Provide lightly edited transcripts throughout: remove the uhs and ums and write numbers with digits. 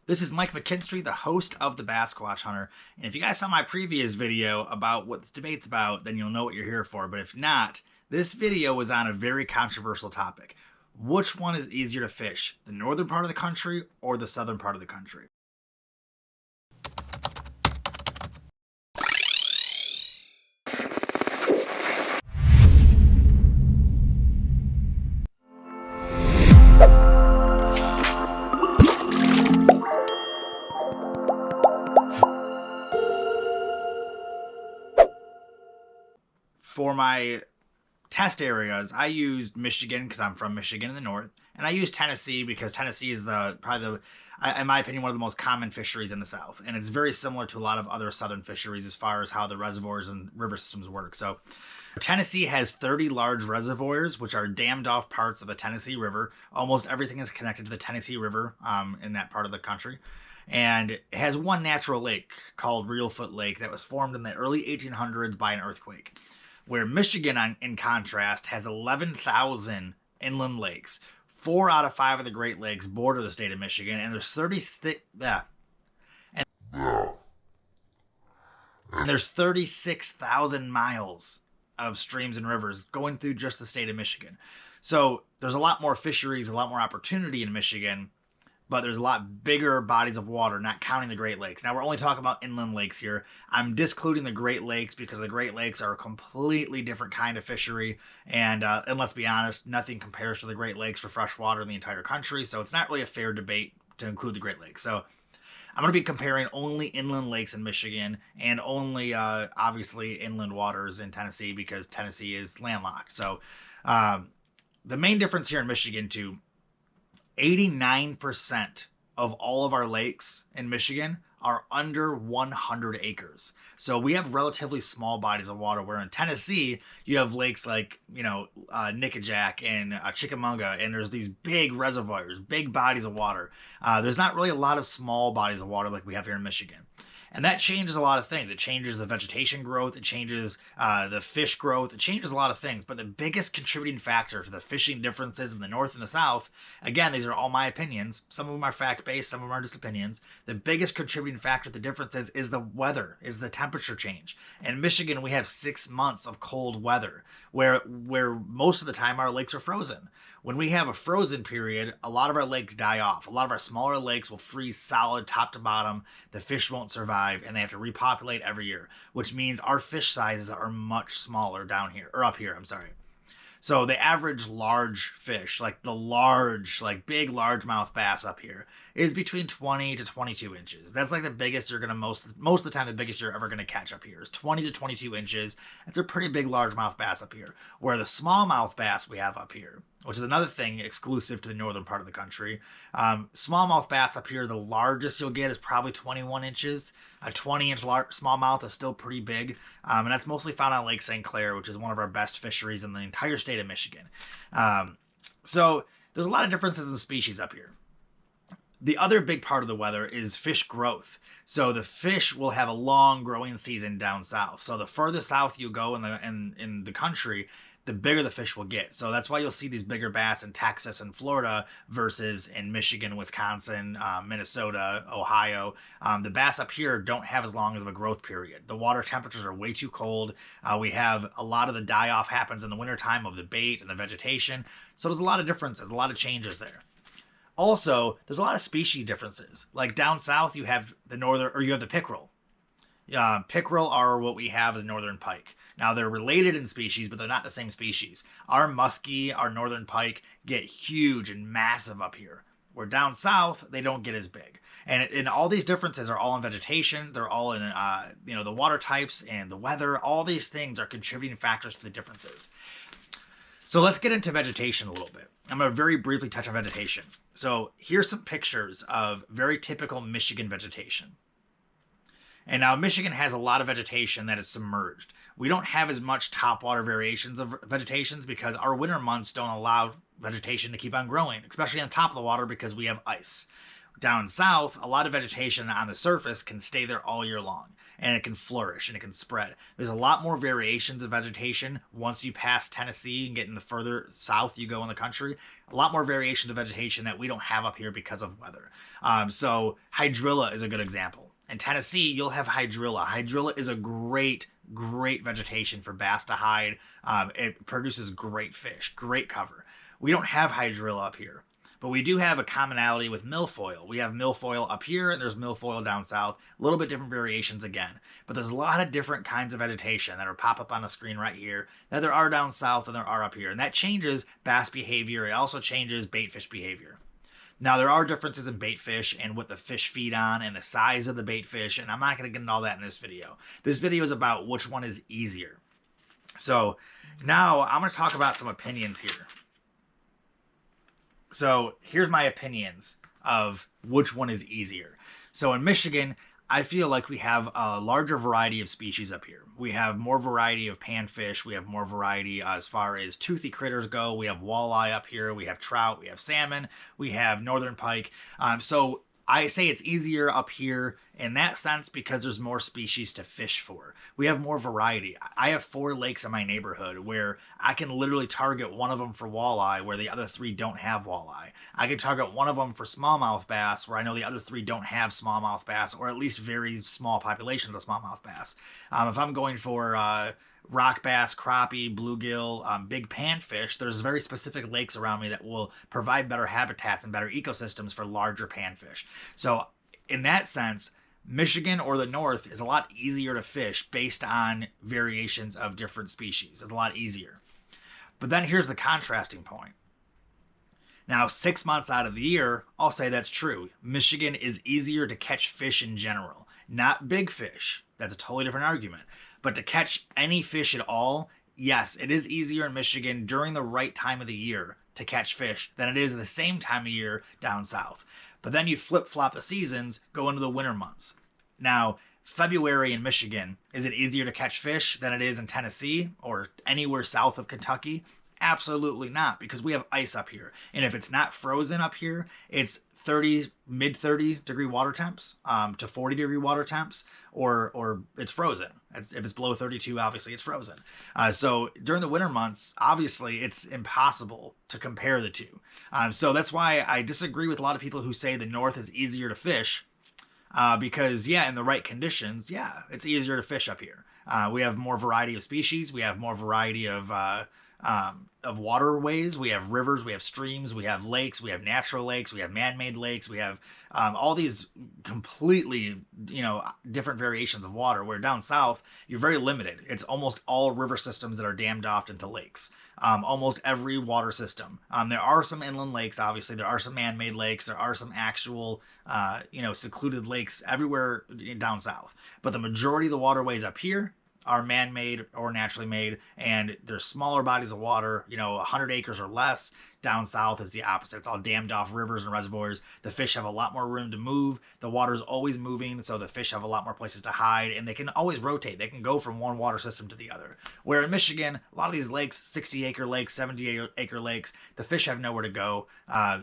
This is Mike McKinstry, the host of the Basquatch Hunter. And if you guys saw my previous video about what this debate's about, then you'll know what you're here for. But if not, this video was on a very controversial topic. Which one is easier to fish, the northern part of the country or the southern part of the country? For my test areas, I used Michigan because I'm from Michigan in the north, and I used Tennessee because Tennessee is probably in my opinion, one of the most common fisheries in the South, and it's very similar to a lot of other southern fisheries as far as how the reservoirs and river systems work. So, Tennessee has 30 large reservoirs, which are dammed off parts of the Tennessee River. Almost everything is connected to the Tennessee River in that part of the country. And it has one natural lake called Reelfoot Lake that was formed in the early 1800s by an earthquake. Where Michigan, in contrast, has 11,000 inland lakes. 4 out of 5 of the Great Lakes border the state of Michigan, and there's 36,000 miles of streams and rivers going through just the state of Michigan. So there's a lot more fisheries, a lot more opportunity in Michigan, but there's a lot bigger bodies of water, not counting the Great Lakes. Now, we're only talking about inland lakes here. I'm discluding the Great Lakes because the Great Lakes are a completely different kind of fishery. And let's be honest, nothing compares to the Great Lakes for freshwater in the entire country. So it's not really a fair debate to include the Great Lakes. So I'm going to be comparing only inland lakes in Michigan and only, obviously, inland waters in Tennessee because Tennessee is landlocked. So the main difference here in Michigan, too, 89% of all of our lakes in Michigan are under 100 acres. So we have relatively small bodies of water, where in Tennessee, you have lakes like, Nickajack and Chickamauga, and there's these big reservoirs, big bodies of water. There's not really a lot of small bodies of water like we have here in Michigan. And that changes a lot of things. It changes the vegetation growth. It changes the fish growth. It changes a lot of things. But the biggest contributing factor to the fishing differences in the North and the South, again, these are all my opinions. Some of them are fact-based. Some of them are just opinions. The biggest contributing factor to the differences is the weather, is the temperature change. In Michigan, we have 6 months of cold weather, where most of the time our lakes are frozen. When we have a frozen period, a lot of our lakes die off. A lot of our smaller lakes will freeze solid top to bottom. The fish won't survive, and they have to repopulate every year, which means our fish sizes are much smaller down here, or up here, I'm sorry. So the average large fish, like the large, like big largemouth bass up here, is between 20 to 22 inches. That's like the biggest you're gonna most of the time the biggest you're ever gonna catch up here is 20 to 22 inches. It's a pretty big largemouth bass up here. Where the smallmouth bass we have up here, which is another thing exclusive to the northern part of the country. Smallmouth bass up here, the largest you'll get is probably 21 inches. A 20-inch smallmouth is still pretty big, and that's mostly found on Lake St. Clair, which is one of our best fisheries in the entire state of Michigan. So there's a lot of differences in species up here. The other big part of the weather is fish growth. So the fish will have a long growing season down south. So the further south you go in the country, the bigger the fish will get. So that's why you'll see these bigger bass in Texas and Florida versus in Michigan, Wisconsin, Minnesota, Ohio. The bass up here don't have as long of a growth period. The water temperatures are way too cold. We have a lot of the die-off happens in the wintertime of the bait and the vegetation. So there's a lot of differences, a lot of changes there. Also, there's a lot of species differences. Like down south, you have the pickerel. Pickerel are what we have as northern pike. Now, they're related in species, but they're not the same species. Our muskie, our northern pike, get huge and massive up here. Where down south, they don't get as big. And all these differences are all in vegetation. They're all in, the water types and the weather. All these things are contributing factors to the differences. So let's get into vegetation a little bit. I'm going to very briefly touch on vegetation. So here's some pictures of very typical Michigan vegetation. And now Michigan has a lot of vegetation that is submerged. We don't have as much topwater variations of vegetations because our winter months don't allow vegetation to keep on growing, especially on top of the water because we have ice. Down south, a lot of vegetation on the surface can stay there all year long. and it can flourish and it can spread. There's a lot more variations of vegetation once you pass Tennessee and get in the further south you go in the country. A lot more variations of vegetation that we don't have up here because of weather. So hydrilla is a good example. In Tennessee, you'll have hydrilla. Hydrilla is a great vegetation for bass to hide. It produces great fish, great cover. We don't have hydrilla up here, but we do have a commonality with milfoil. We have milfoil up here and there's milfoil down south. A little bit different variations again, but there's a lot of different kinds of vegetation that are pop up on the screen right here that there are down south and there are up here. And that changes bass behavior. It also changes bait fish behavior. Now, there are differences in bait fish and what the fish feed on and the size of the bait fish, and I'm not going to get into all that in this video. This video is about which one is easier. So now I'm going to talk about some opinions here. So here's my opinions of which one is easier. So in Michigan, I feel like we have a larger variety of species up here. We have more variety of panfish. We have more variety as far as toothy critters go. We have walleye up here. We have trout. We have salmon. We have northern pike. So I say it's easier up here in that sense because there's more species to fish for. We have more variety. I have 4 lakes in my neighborhood where I can literally target one of them for walleye where the other 3 don't have walleye. I can target one of them for smallmouth bass where I know the other 3 don't have smallmouth bass, or at least very small populations of smallmouth bass. If I'm going for rock bass, crappie, bluegill, big panfish, there's very specific lakes around me that will provide better habitats and better ecosystems for larger panfish. So in that sense, Michigan or the North is a lot easier to fish based on variations of different species. It's a lot easier. But then here's the contrasting point. Now, 6 months out of the year, I'll say that's true. Michigan is easier to catch fish in general. Not big fish. That's a totally different argument. But to catch any fish at all, yes, it is easier in Michigan during the right time of the year to catch fish than it is at the same time of year down south. But then you flip-flop the seasons, go into the winter months. Now, February in Michigan, is it easier to catch fish than it is in Tennessee or anywhere south of Kentucky? Absolutely not, because we have ice up here. And if it's not frozen up here, it's mid 30 degree water temps to 40 degree water temps, or it's frozen. If it's below 32, obviously it's frozen. So during the winter months, obviously it's impossible to compare the two. So that's why I disagree with a lot of people who say the North is easier to fish, because yeah, in the right conditions, yeah, it's easier to fish up here. We have more variety of species. We have more variety of waterways. We have rivers, we have streams, we have lakes, we have natural lakes, we have man-made lakes, we have all these completely, different variations of water, where down south, you're very limited. It's almost all river systems that are dammed off into lakes. Almost every water system. There are some inland lakes, obviously. There are some man-made lakes. There are some actual, secluded lakes everywhere down south. But the majority of the waterways up here are man-made or naturally made, and there's smaller bodies of water, 100 acres or less. Down south is the opposite. It's all dammed off rivers and reservoirs. The fish have a lot more room to move. The water's always moving, so the fish have a lot more places to hide, and they can always rotate. They can go from one water system to the other. Where in Michigan, a lot of these lakes, 60-acre lakes, 70-acre lakes, the fish have nowhere to go.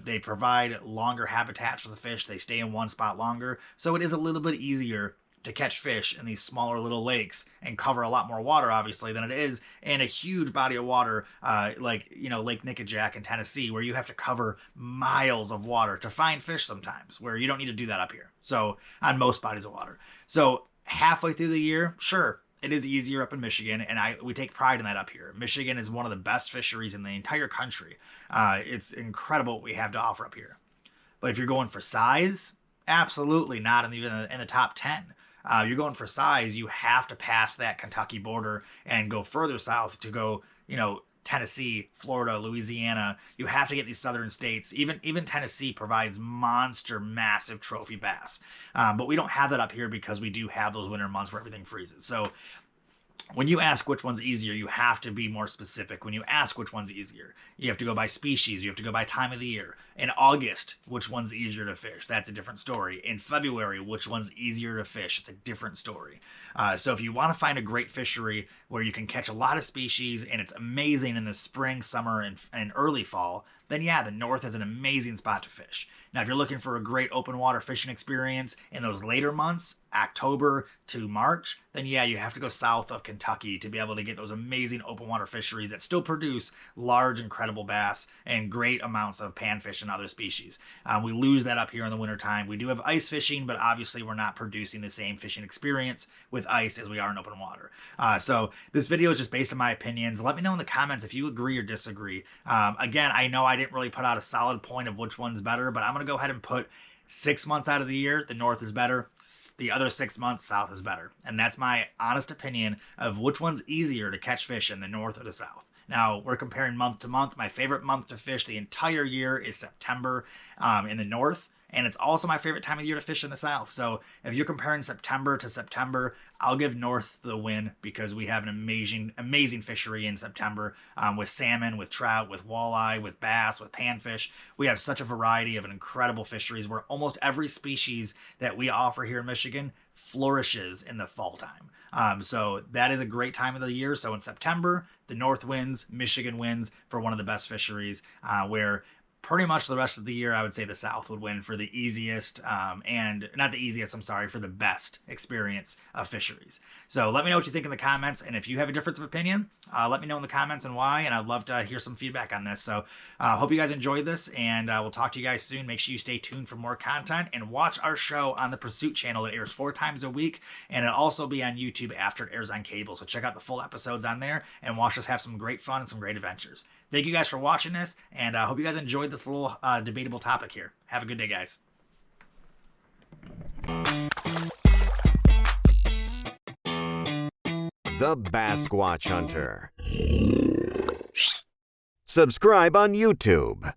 They provide longer habitats for the fish. They stay in one spot longer, so it is a little bit easier to catch fish in these smaller little lakes and cover a lot more water, obviously, than it is in a huge body of water like Lake Nickajack in Tennessee, where you have to cover miles of water to find fish sometimes, where you don't need to do that up here. So on most bodies of water. So halfway through the year, sure, it is easier up in Michigan, and we take pride in that up here. Michigan is one of the best fisheries in the entire country. It's incredible what we have to offer up here. But if you're going for size, absolutely not even in the top 10. You're going for size, you have to pass that Kentucky border and go further south to go, Tennessee, Florida, Louisiana. You have to get these southern states. Even Tennessee provides monster, massive trophy bass. But we don't have that up here because we do have those winter months where everything freezes. So when you ask which one's easier, you have to be more specific. When you ask which one's easier, you have to go by species. You have to go by time of the year. In August, which one's easier to fish? That's a different story. In February, which one's easier to fish? It's a different story. So if you want to find a great fishery where you can catch a lot of species and it's amazing in the spring, summer, and early fall, then yeah, the North is an amazing spot to fish. Now, if you're looking for a great open water fishing experience in those later months, October to March, then yeah, you have to go south of Kentucky to be able to get those amazing open water fisheries that still produce large, incredible bass and great amounts of panfish and other species. We lose that up here in the wintertime. We do have ice fishing, but obviously we're not producing the same fishing experience with ice as we are in open water. So this video is just based on my opinions. Let me know in the comments if you agree or disagree. Again, I know I didn't really put out a solid point of which one's better, but I'm going to go ahead and put 6 months out of the year, the north is better. The other 6 months, south is better. And that's my honest opinion of which one's easier to catch fish in, the north or the south. Now, we're comparing month to month. My favorite month to fish the entire year is September in the north. And it's also my favorite time of year to fish in the south. So if you're comparing September to September, I'll give north the win because we have an amazing fishery in September with salmon, with trout, with walleye, with bass, with panfish. We have such a variety of incredible fisheries where almost every species that we offer here in Michigan flourishes in the fall time. So that is a great time of the year. So in September, the north wins, Michigan wins for one of the best fisheries where pretty much the rest of the year, I would say the South would win for the easiest, and not the easiest, I'm sorry, for the best experience of fisheries. So let me know what you think in the comments, and if you have a difference of opinion, let me know in the comments and why, and I'd love to hear some feedback on this. So hope you guys enjoyed this, and we'll talk to you guys soon. Make sure you stay tuned for more content, and watch our show on the Pursuit channel. It airs 4 times a week, and it'll also be on YouTube after it airs on cable. So check out the full episodes on there, and watch us have some great fun and some great adventures. Thank you guys for watching this, and I hope you guys enjoyed this little debatable topic here. Have a good day, guys. The Basquatch Hunter. Subscribe on YouTube.